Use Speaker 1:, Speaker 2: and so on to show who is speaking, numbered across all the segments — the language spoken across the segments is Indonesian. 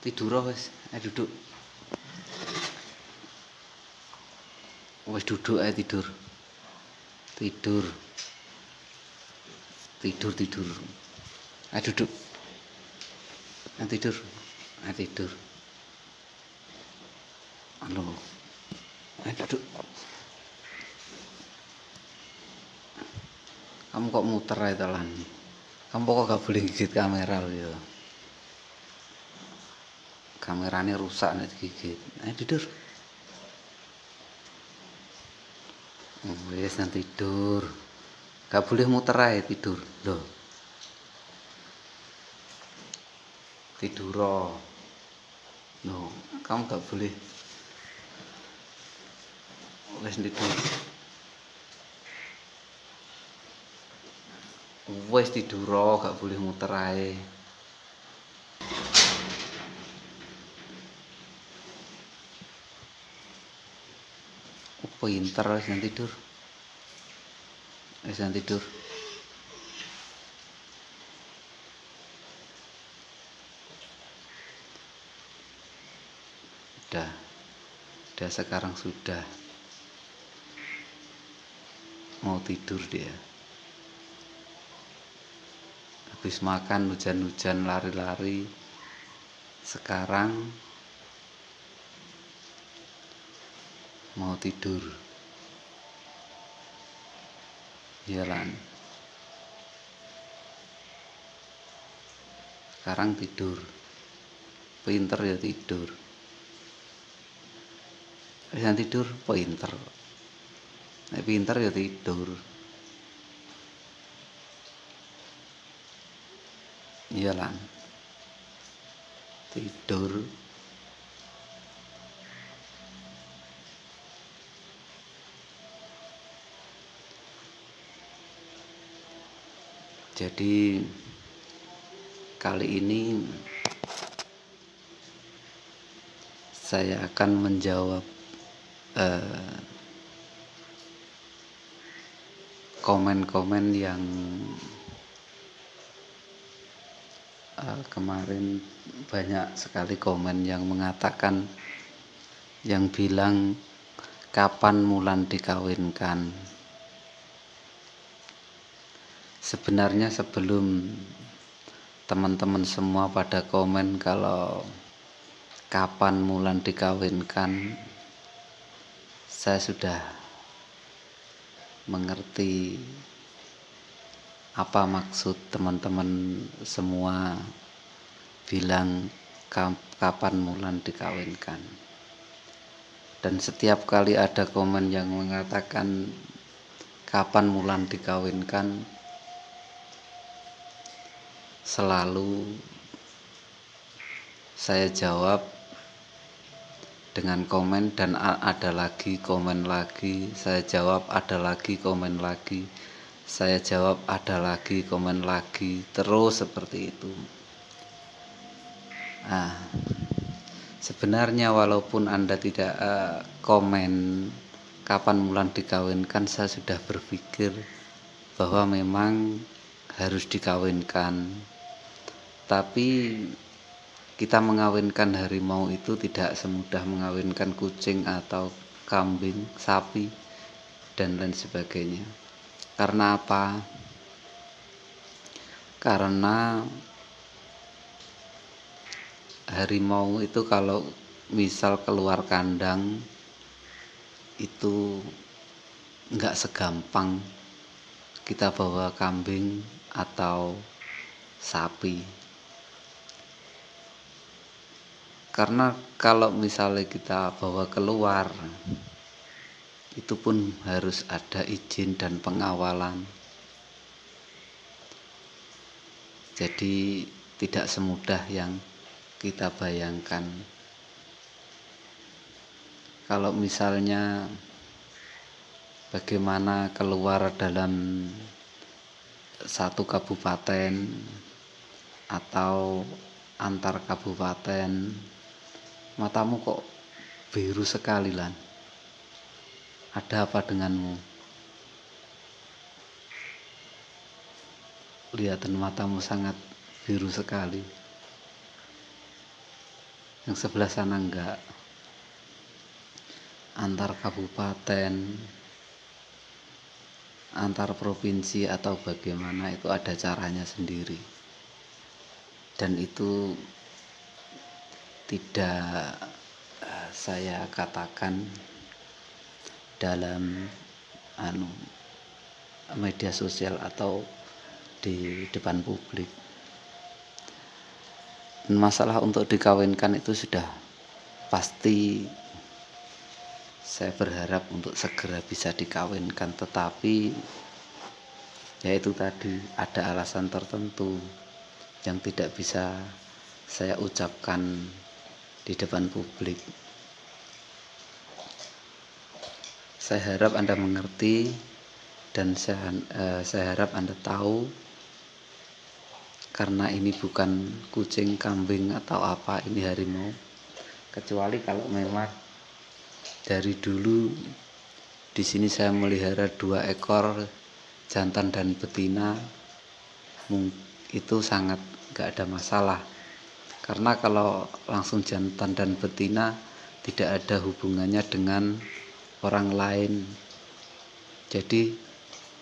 Speaker 1: Tidur wis, ayo duduk. Wis duduk ayo tidur. Tidur. Tidur. Ayo duduk. Ayo tidur. Ayo tidur. Halo. Ayo duduk. Kamu kok muter aja telan. Kamu kok gak boleh gigit kamera loh ya. Kameranya rusak nih digigit. Ayo tidur. Wes nanti tidur. Gak boleh muter aja tidur. Loh. Tidur. Loh, kamu gak boleh. Wes tidur. Wes tidur, gak boleh muter aja. Pinter wes nanti tidur. Wes nanti tidur. Udah sekarang sudah mau tidur dia. Habis makan hujan-hujan lari-lari. Sekarang mau tidur. Jalan. Sekarang tidur. Pinter ya tidur. Yang tidur pinter. Pinter ya tidur. Jalan. Tidur. Jadi kali ini saya akan menjawab komen-komen yang kemarin banyak sekali komen yang mengatakan, yang bilang kapan Mulan dikawinkan. Sebenarnya sebelum teman-teman semua pada komen kalau kapan Mulan dikawinkan, saya sudah mengerti apa maksud teman-teman semua bilang kapan Mulan dikawinkan. Dan setiap kali ada komen yang mengatakan kapan Mulan dikawinkan, selalu saya jawab dengan komen, dan ada lagi komen lagi, saya jawab, ada lagi komen lagi, saya jawab, ada lagi komen lagi, terus seperti itu. Nah, sebenarnya walaupun Anda tidak komen kapan Mulan dikawinkan, saya sudah berpikir bahwa memang harus dikawinkan. Tapi kita mengawinkan harimau itu tidak semudah mengawinkan kucing atau kambing, sapi, dan lain sebagainya. Karena apa? Karena harimau itu kalau misal keluar kandang itu nggak segampang kita bawa kambing atau sapi. Karena kalau misalnya kita bawa keluar, itu pun harus ada izin dan pengawalan. Jadi tidak semudah yang kita bayangkan. Kalau misalnya bagaimana keluar dalam satu kabupaten atau antar kabupaten, matamu kok biru sekali, Lan? Ada apa denganmu? Lihatan matamu sangat biru sekali. yang sebelah sana enggak. Antar kabupaten, antar provinsi atau bagaimana itu ada caranya sendiri, dan itu tidak saya katakan dalam media sosial atau di depan publik. Dan masalah untuk dikawinkan itu sudah pasti saya berharap untuk segera bisa dikawinkan, tetapi yaitu tadi ada alasan tertentu yang tidak bisa saya ucapkan di depan publik. Saya harap Anda mengerti, dan saya harap Anda tahu, karena ini bukan kucing, kambing atau apa, ini harimau. Kecuali kalau memang dari dulu di sini saya melihara 2 ekor jantan dan betina, itu sangat gak ada masalah. Karena kalau langsung jantan dan betina tidak ada hubungannya dengan orang lain, jadi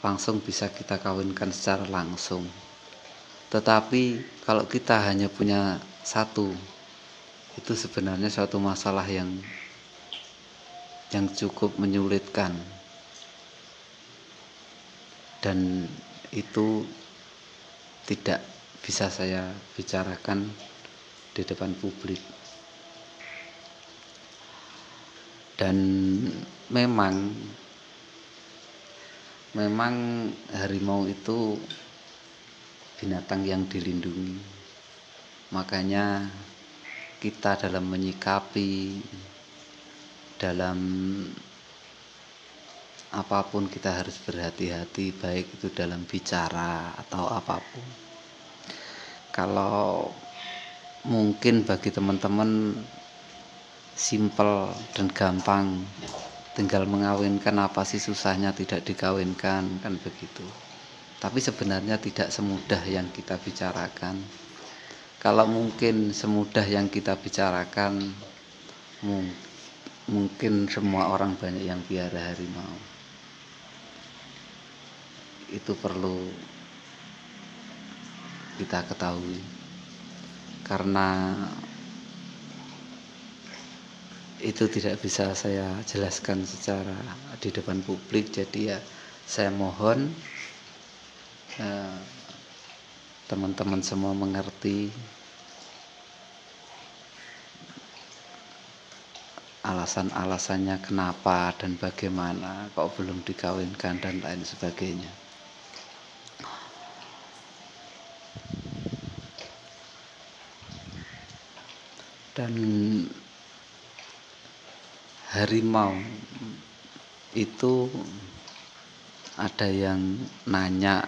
Speaker 1: langsung bisa kita kawinkan secara langsung. Tetapi kalau kita hanya punya satu, itu sebenarnya suatu masalah yang cukup menyulitkan, dan itu tidak bisa saya bicarakan di depan publik. Dan memang harimau itu binatang yang dilindungi, makanya kita dalam menyikapi, dalam apapun kita harus berhati-hati, baik itu dalam bicara atau apapun. Kalau mungkin bagi teman-teman simpel dan gampang, tinggal mengawinkan, apa sih susahnya tidak dikawinkan, kan begitu. Tapi sebenarnya tidak semudah yang kita bicarakan. Kalau mungkin semudah yang kita bicarakan, mungkin semua orang banyak yang piara harimau. Itu perlu kita ketahui, karena itu tidak bisa saya jelaskan secara di depan publik. Jadi ya saya mohon teman-teman semua mengerti alasan-alasannya kenapa dan bagaimana kok belum dikawinkan dan lain sebagainya. Dan harimau itu ada yang nanya,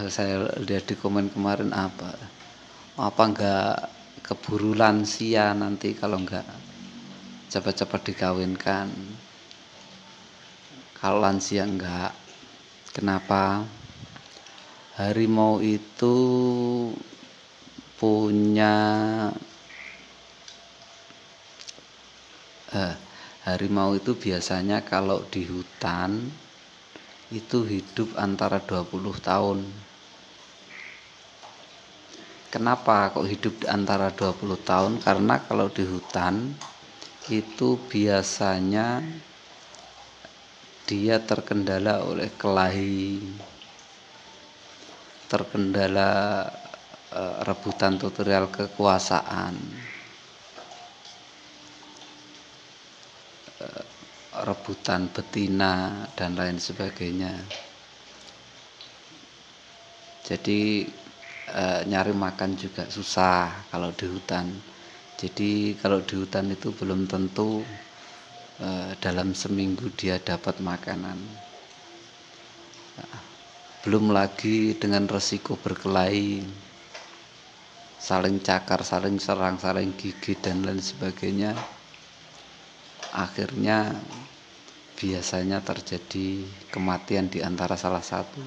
Speaker 1: saya lihat di komen kemarin, apa enggak keburu lansia nanti kalau enggak cepat-cepat dikawinkan. Kalau lansia enggak. Kenapa? Harimau itu punya harimau itu biasanya kalau di hutan itu hidup antara 20 tahun. Kenapa kok hidup antara 20 tahun? Karena kalau di hutan itu biasanya dia terkendala oleh kelahi, terkendala rebutan tutorial kekuasaan, rebutan betina dan lain sebagainya. Jadi nyari makan juga susah kalau di hutan. Jadi kalau di hutan itu belum tentu dalam seminggu dia dapat makanan. Belum lagi dengan resiko berkelahi, saling cakar, saling serang, saling gigit dan lain sebagainya. Akhirnya biasanya terjadi kematian di antara salah satu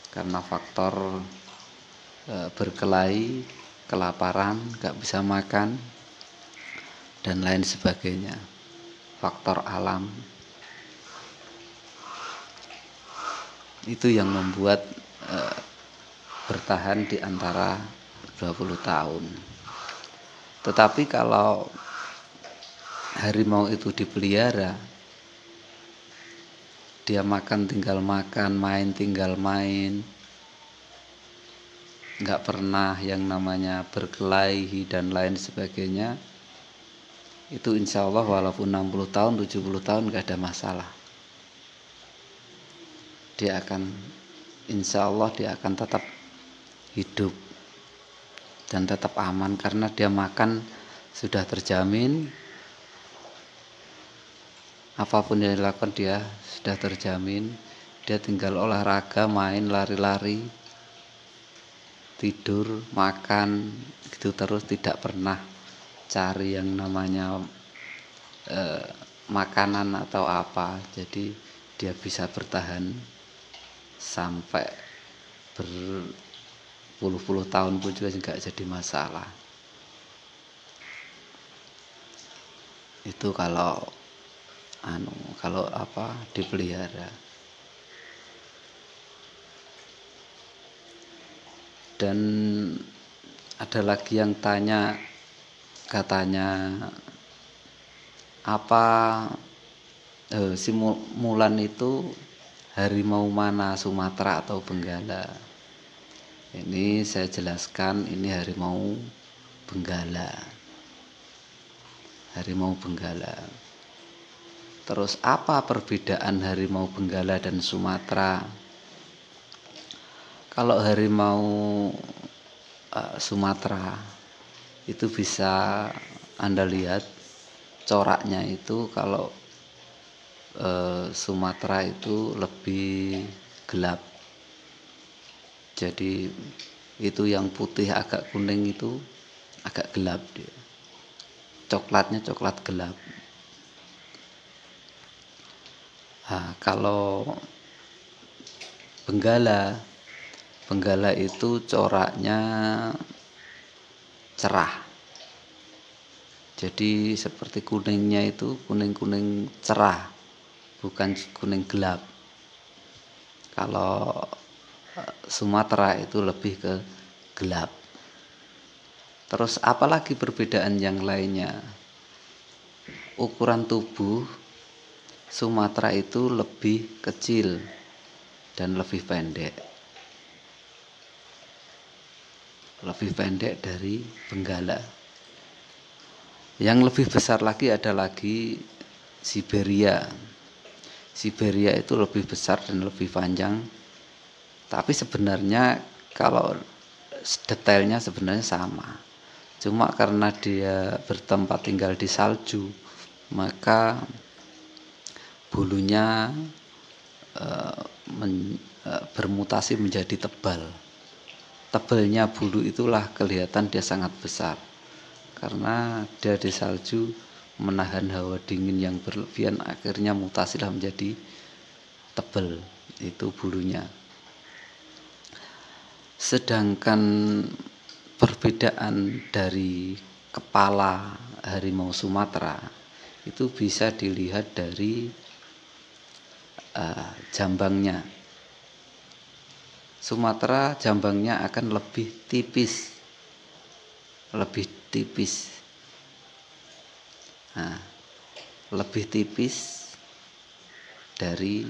Speaker 1: karena faktor berkelahi, kelaparan, gak bisa makan, dan lain sebagainya, faktor alam. Itu yang membuat bertahan di antara 20 tahun. Tetapi kalau harimau itu dipelihara, dia makan tinggal makan, main tinggal main, nggak pernah yang namanya berkelahi dan lain sebagainya, itu insya Allah walaupun 60 tahun, 70 tahun nggak ada masalah. Dia akan, insya Allah dia akan tetap hidup dan tetap aman, karena dia makan sudah terjamin. Apapun yang dilakukan dia sudah terjamin. Dia tinggal olahraga, main, lari-lari, tidur, makan, gitu terus, tidak pernah cari yang namanya makanan atau apa. Jadi dia bisa bertahan sampai berpuluh-puluh tahun pun juga nggak jadi masalah. Itu kalau dipelihara. Dan ada lagi yang tanya, katanya apa si Mulan itu harimau mana, Sumatera atau Benggala? Ini saya jelaskan, ini harimau Benggala. Harimau Benggala. Terus apa perbedaan harimau Benggala dan Sumatera? Kalau harimau Sumatera itu bisa Anda lihat coraknya itu, kalau Sumatera itu lebih gelap. Jadi itu yang putih agak kuning itu agak gelap dia. Coklatnya coklat gelap. Nah, kalau Benggala itu coraknya cerah. Jadi seperti kuningnya itu kuning-kuning cerah, bukan kuning gelap. Kalau Sumatera itu lebih ke gelap. Terus apalagi perbedaan yang lainnya? Ukuran tubuh Sumatera itu lebih kecil dan lebih pendek. Lebih pendek dari Benggala. Yang lebih besar lagi ada lagi Siberia. Siberia itu lebih besar dan lebih panjang. Tapi sebenarnya kalau detailnya sebenarnya sama. Cuma karena dia bertempat tinggal di salju, maka bulunya bermutasi menjadi tebal. Tebalnya bulu itulah kelihatan dia sangat besar, karena dia di salju menahan hawa dingin yang berlebihan, akhirnya mutasilah menjadi tebal itu bulunya. Sedangkan perbedaan dari kepala harimau Sumatera itu bisa dilihat dari jambangnya. Sumatera jambangnya akan lebih tipis, nah, lebih tipis dari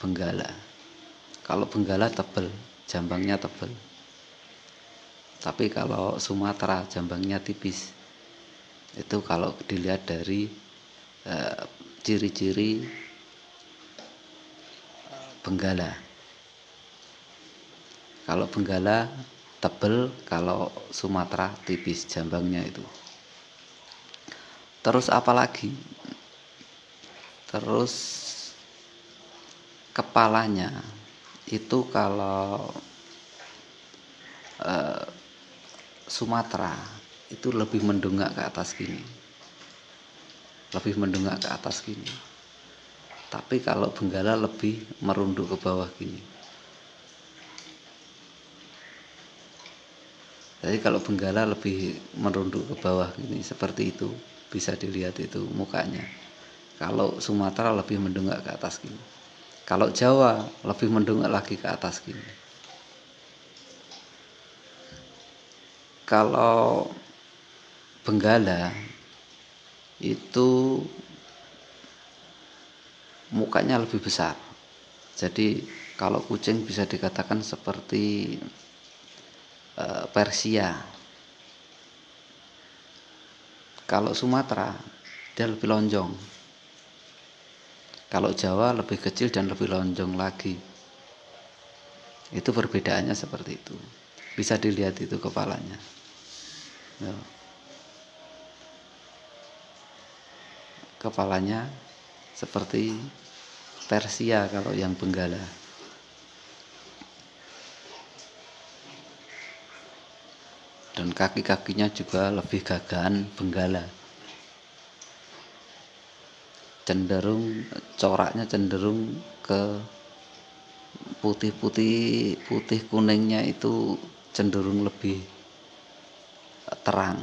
Speaker 1: Benggala. Kalau Benggala tebal, jambangnya tebal. Tapi kalau Sumatera jambangnya tipis. Itu kalau dilihat dari ciri-ciri Benggala. Kalau Benggala tebal, kalau Sumatera tipis jambangnya itu. Terus apa lagi? Terus kepalanya itu kalau Sumatera itu lebih mendongak ke atas gini. Tapi kalau Benggala lebih merunduk ke bawah gini. Jadi kalau benggala lebih merunduk ke bawah gini, seperti itu. Bisa dilihat itu mukanya. Kalau Sumatera lebih mendongak ke atas gini. Kalau Jawa lebih mendongak lagi ke atas gini. Kalau benggala itu mukanya lebih besar. Jadi kalau kucing bisa dikatakan seperti Persia. Kalau Sumatera dia lebih lonjong. Kalau Jawa lebih kecil dan lebih lonjong lagi. Itu perbedaannya seperti itu. Bisa dilihat itu kepalanya. Ya. Kepalanya seperti Persia kalau yang benggala. Dan kaki-kakinya juga lebih gagahan benggala. Cenderung coraknya cenderung ke putih-putih, putih kuningnya itu cenderung lebih terang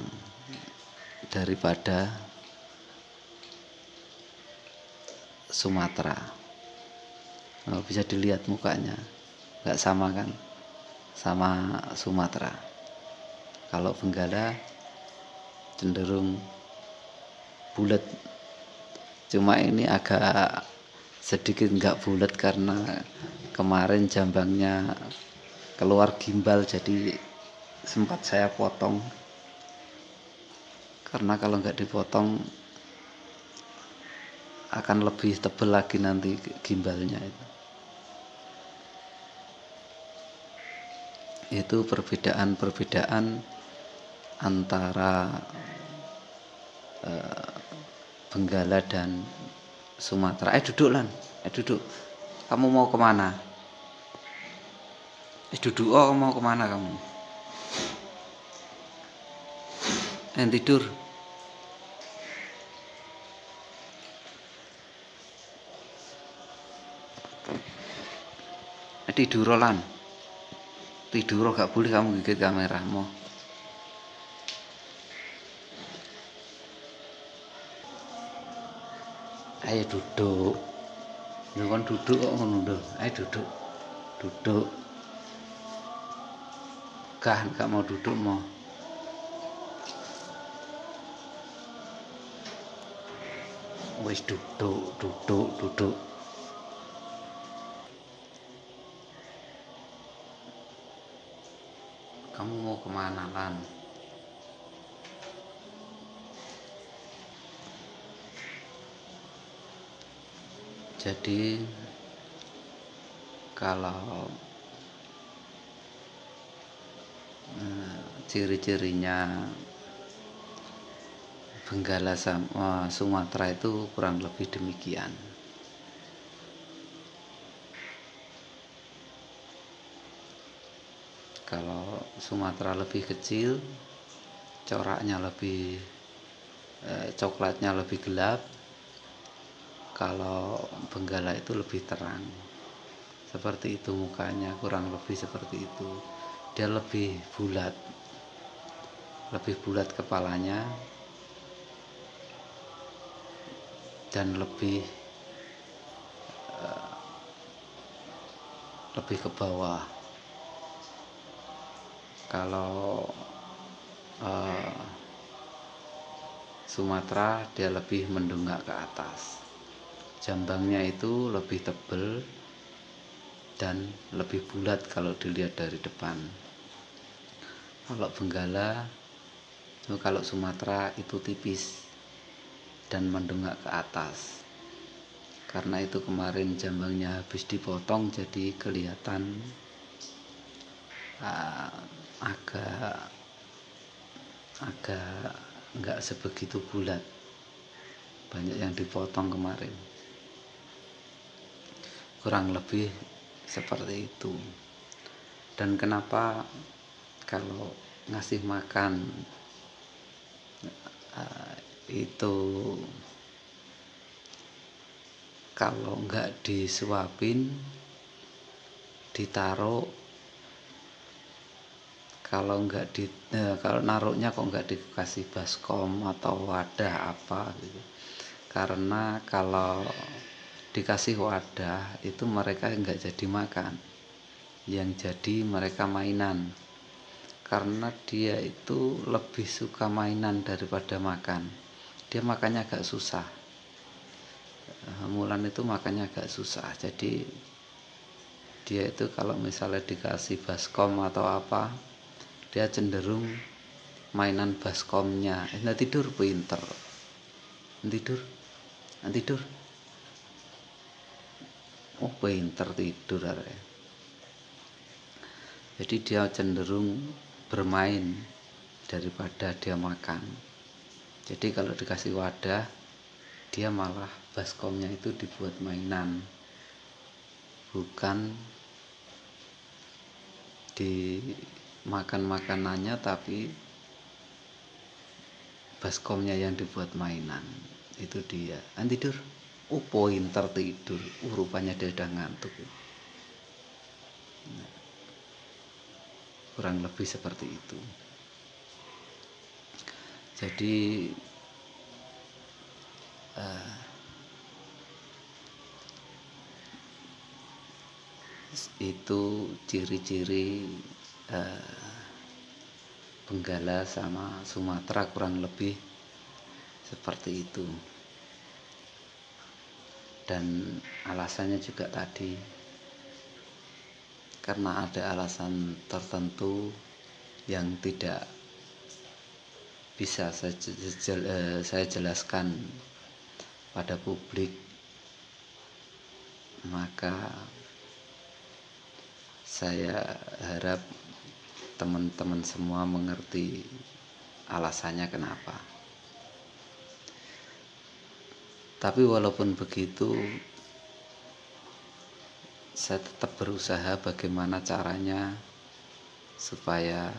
Speaker 1: daripada Sumatera. Oh, bisa dilihat mukanya, nggak sama kan sama Sumatera. Kalau benggala cenderung bulat, cuma ini agak sedikit nggak bulat karena kemarin jambangnya keluar gimbal, jadi sempat saya potong, karena kalau nggak dipotong akan lebih tebal lagi nanti gimbalnya. Itu perbedaan antara benggala dan Sumatera. Duduk Lan, duduk. Kamu mau kemana? Duduk. Oh, mau kemana kamu? Tidur. Tidur Lan. Tidur, gak boleh kamu gigit kameramu. Ayo duduk. Jangan duduk kok ngono lho. Ayo duduk. Duduk. Gak mau duduk mau. Wis duduk. Kamu mau kemana Lan? Jadi kalau ciri-cirinya benggala sama Sumatera itu kurang lebih demikian. Kalau Sumatera lebih kecil, coraknya lebih coklatnya lebih gelap. Kalau benggala itu lebih terang. Seperti itu mukanya, kurang lebih seperti itu. Dia lebih bulat kepalanya, dan lebih ke bawah. Kalau Sumatera dia lebih mendongak ke atas. Jambangnya itu lebih tebal dan lebih bulat kalau dilihat dari depan. Kalau benggala, kalau Sumatera itu tipis dan mendongak ke atas. Karena itu kemarin jambangnya habis dipotong, jadi kelihatan agak nggak sebegitu bulat. Banyak yang dipotong kemarin. Kurang lebih seperti itu. Dan kenapa kalau ngasih makan itu kalau nggak disuapin, ditaruh kalau naruhnya kok nggak dikasih baskom atau wadah apa gitu. Karena kalau dikasih wadah itu mereka nggak jadi makan, yang jadi mereka mainan. Karena dia itu lebih suka mainan daripada makan. Dia makannya agak susah. Mulan itu makannya agak susah. Jadi dia itu kalau misalnya dikasih baskom atau apa, dia cenderung mainan baskomnya. Nah tidur pinter. Tidur. Tidur. Oh pinter tidur arek. Jadi dia cenderung bermain daripada dia makan. Jadi kalau dikasih wadah, dia malah baskomnya itu dibuat mainan, bukan dimakan makanannya, tapi baskomnya yang dibuat mainan. Itu dia. Tidur. Oh pointer tidur. Rupanya dia udah ngantuk. Kurang lebih seperti itu. Jadi itu ciri-ciri Benggala sama Sumatera kurang lebih seperti itu. Dan alasannya juga tadi karena ada alasan tertentu yang tidak bisa saya jelaskan pada publik, maka saya harap teman-teman semua mengerti alasannya kenapa. Tapi walaupun begitu, saya tetap berusaha bagaimana caranya supaya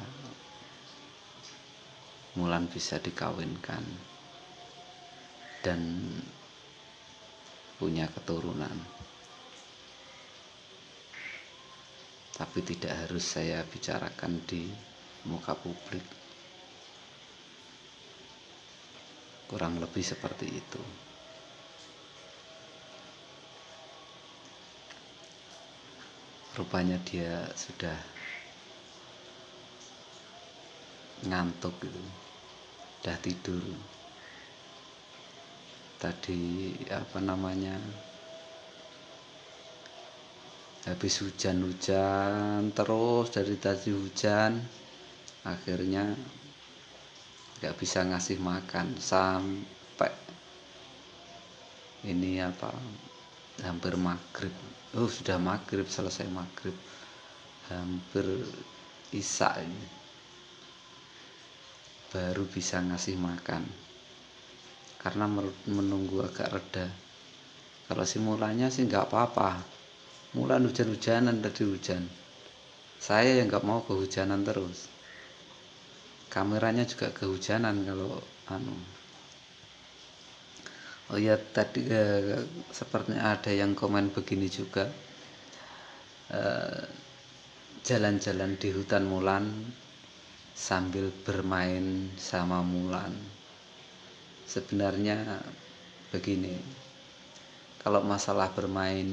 Speaker 1: Mulan bisa dikawinkan dan punya keturunan. Tapi tidak harus saya bicarakan di muka publik. Kurang lebih seperti itu. Rupanya dia sudah ngantuk gitu, udah tidur. Tadi habis hujan-hujan terus, dari tadi hujan, akhirnya nggak bisa ngasih makan sampai hampir maghrib. Sudah maghrib, selesai maghrib, hampir isya ini baru bisa ngasih makan karena menunggu agak reda. Kalau si Mulanya sih nggak apa-apa, Mulan hujan-hujanan, tadi hujan, saya yang nggak mau kehujanan terus, kameranya juga kehujanan kalau Oh ya, tadi sepertinya ada yang komen begini juga, jalan-jalan di hutan Mulan sambil bermain sama Mulan. Sebenarnya begini, kalau masalah bermain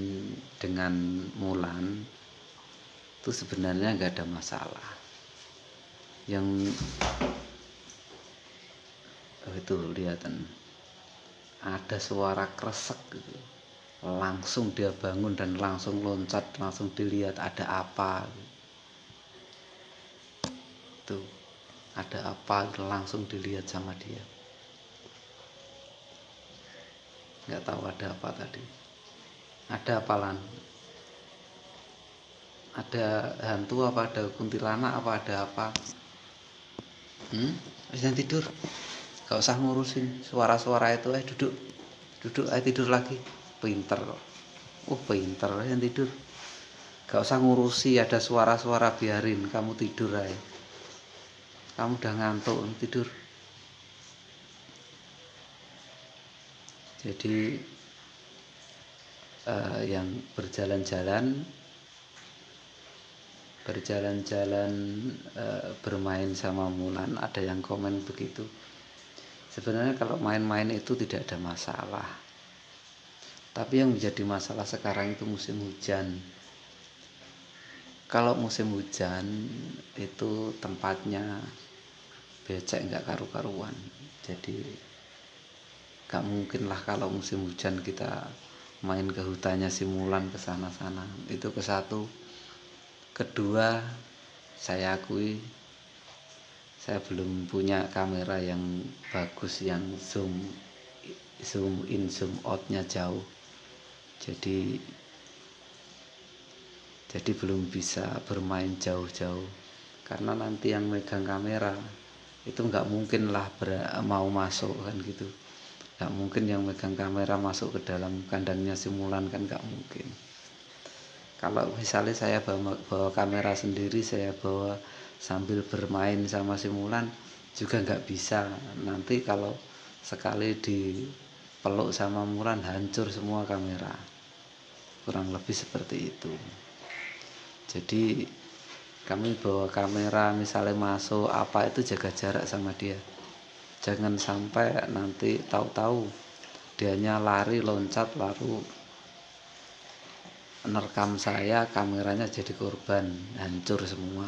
Speaker 1: dengan Mulan itu sebenarnya nggak ada masalah. Yang itu lihatan ada suara kresek gitu, langsung dia bangun dan langsung loncat, langsung dilihat ada apa itu, ada apa, langsung dilihat sama dia. Nggak tahu ada apa tadi, ada apalan, ada hantu apa, ada kuntilanak apa, ada apa. Jangan tidur, gak usah ngurusin suara-suara itu. Duduk, tidur lagi. Pinter kok. Pinter, yang tidur. Gak usah ngurusi ada suara-suara, biarin kamu tidur aja. Kamu udah ngantuk, tidur. Jadi yang berjalan-jalan berjalan-jalan bermain sama Mulan. Ada yang komen begitu. Sebenarnya kalau main-main itu tidak ada masalah, tapi yang menjadi masalah sekarang itu musim hujan. Kalau musim hujan itu tempatnya becek nggak karu-karuan, jadi nggak mungkin lah kalau musim hujan kita main ke hutannya si Mulan ke sana-sana. Itu ke satu. Kedua, saya akui saya belum punya kamera yang bagus, yang zoom in zoom outnya jauh, jadi belum bisa bermain jauh-jauh, karena nanti yang megang kamera itu nggak mungkin lah mau masuk kan gitu. Nggak mungkin yang megang kamera masuk ke dalam kandangnya si Mulan, kan nggak mungkin. Kalau misalnya saya bawa kamera sendiri, saya bawa sambil bermain sama si Mulan juga nggak bisa. Nanti kalau sekali dipeluk sama Mulan hancur semua kamera, kurang lebih seperti itu. Jadi kami bawa kamera misalnya masuk apa itu jaga jarak sama dia, jangan sampai nanti tahu-tahu dianya lari loncat lalu nerekam saya, kameranya jadi korban, hancur semua.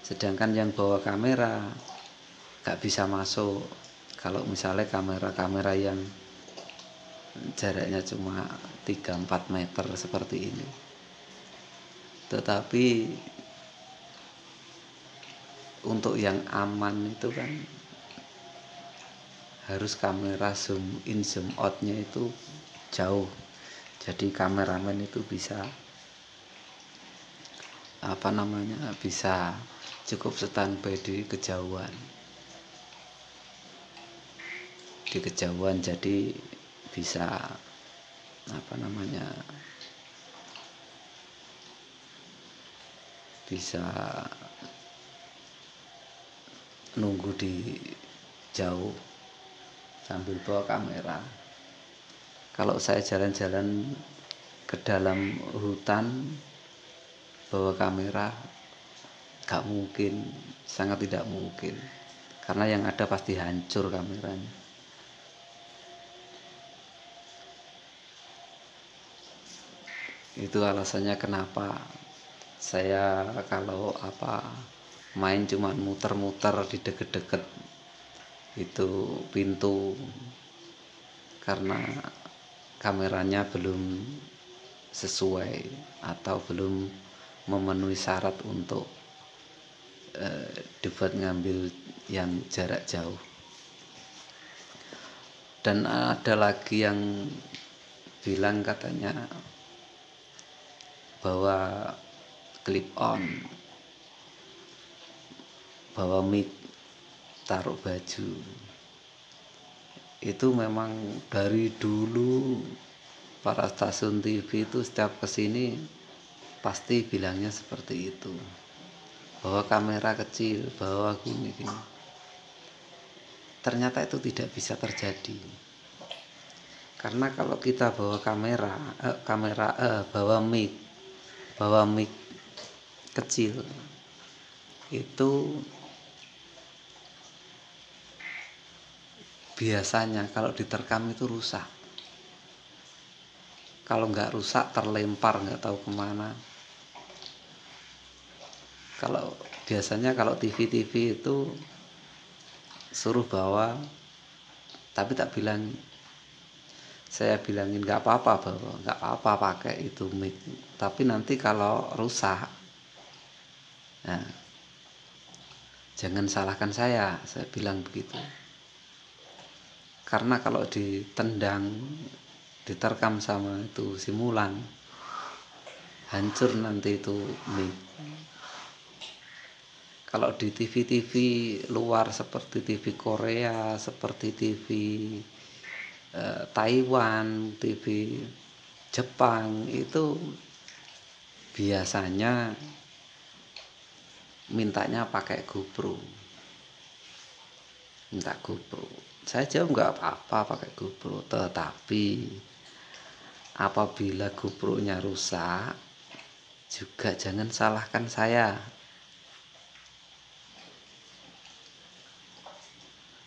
Speaker 1: Sedangkan yang bawa kamera gak bisa masuk kalau misalnya kamera-kamera yang jaraknya cuma 3-4 meter seperti ini. Tetapi untuk yang aman itu kan harus kamera zoom in zoom outnya itu jauh, jadi kameramen itu bisa bisa cukup standby di kejauhan, jadi bisa bisa nunggu di jauh sambil bawa kamera. Kalau saya jalan-jalan ke dalam hutan bawa kamera gak mungkin, sangat tidak mungkin, karena yang ada pasti hancur kameranya. Itu alasannya kenapa saya kalau main cuma muter-muter di deket-deket itu pintu, karena kameranya belum sesuai atau belum memenuhi syarat untuk dibuat ngambil yang jarak jauh. Dan ada lagi yang bilang katanya bahwa clip on, bawa mic, taruh baju. Itu memang dari dulu para stasiun TV itu setiap kesini pasti bilangnya seperti itu, bahwa kamera kecil, bahwa gini. Ternyata itu tidak bisa terjadi, karena kalau kita bawa bawa mic kecil itu biasanya kalau diterkam itu rusak. Kalau nggak rusak terlempar nggak tahu kemana. Kalau biasanya kalau TV itu suruh bawa, tapi saya bilangin nggak apa-apa bawa, nggak apa-apa pakai itu mic, tapi nanti kalau rusak, nah, jangan salahkan saya bilang begitu. Karena kalau ditendang, diterkam sama itu si Mulan, hancur nanti itu mic. Kalau di TV luar seperti TV Korea, seperti TV Taiwan, TV Jepang, itu biasanya mintanya pakai GoPro, minta GoPro. Saya jawab nggak apa-apa pakai GoPro, tetapi apabila GoPro-nya rusak, juga jangan salahkan saya.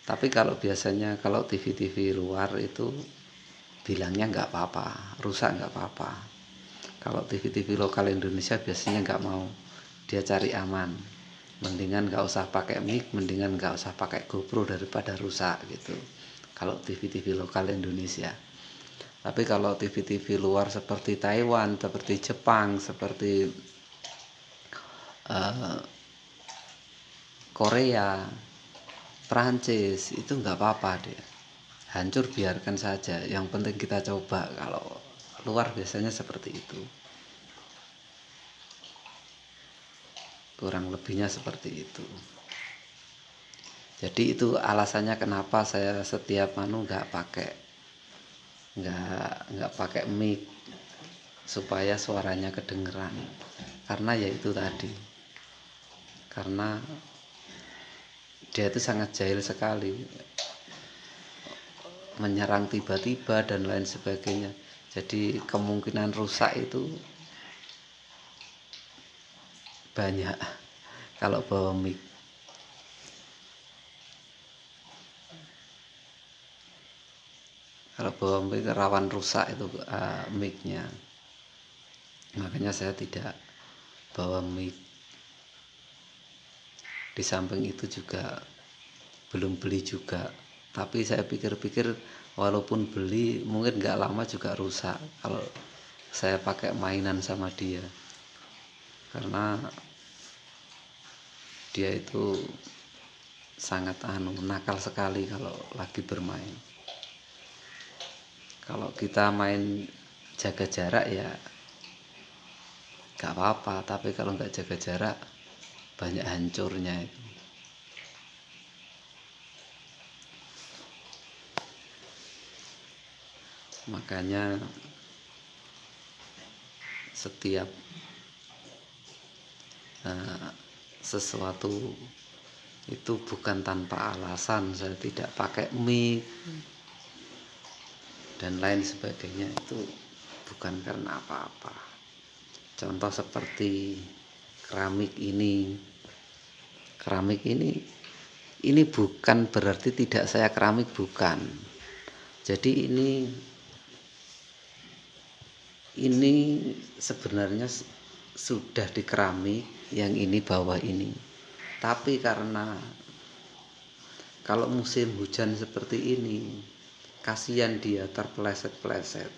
Speaker 1: Tapi kalau biasanya kalau TV-TV luar itu bilangnya nggak apa-apa, rusak nggak apa-apa. Kalau TV-TV lokal Indonesia biasanya nggak mau, dia cari aman. Mendingan nggak usah pakai mic, mendingan nggak usah pakai GoPro daripada rusak gitu. Kalau TV-TV lokal Indonesia. Tapi kalau TV-TV luar seperti Taiwan, seperti Jepang, seperti Korea, Prancis, itu nggak apa-apa deh. Hancur biarkan saja. Yang penting kita coba. Kalau luar biasanya seperti itu. Kurang lebihnya seperti itu. Jadi itu alasannya kenapa saya setiap nggak pakai mic supaya suaranya kedengeran. Karena ya itu tadi. Karena dia itu sangat jahil sekali, menyerang tiba-tiba dan lain sebagainya. Jadi kemungkinan rusak itu banyak kalau bawa mic. Kalau bawa mic rawan rusak itu micnya. Makanya saya tidak bawa mic. Di samping itu juga belum beli juga. Tapi saya pikir-pikir walaupun beli mungkin nggak lama juga rusak kalau saya pakai mainan sama dia. Karena dia itu sangat nakal sekali kalau lagi bermain. Kalau kita main jaga jarak ya gak apa-apa, tapi kalau nggak jaga jarak banyak hancurnya itu. Makanya setiap sesuatu itu bukan tanpa alasan. Saya tidak pakai mic dan lain sebagainya, itu bukan karena apa-apa. Contoh seperti keramik ini bukan berarti tidak saya keramik, bukan. Jadi ini sebenarnya sudah di keramik, yang ini bawah ini. Tapi karena kalau musim hujan seperti ini, kasihan dia terpeleset-peleset.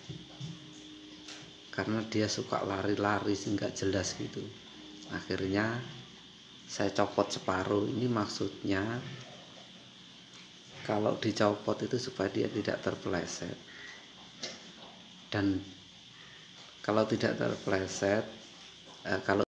Speaker 1: Karena dia suka lari-lari sehingga jelas gitu. Akhirnya saya copot separuh. Ini maksudnya kalau dicopot itu supaya dia tidak terpeleset. Dan kalau tidak terpeleset, kalau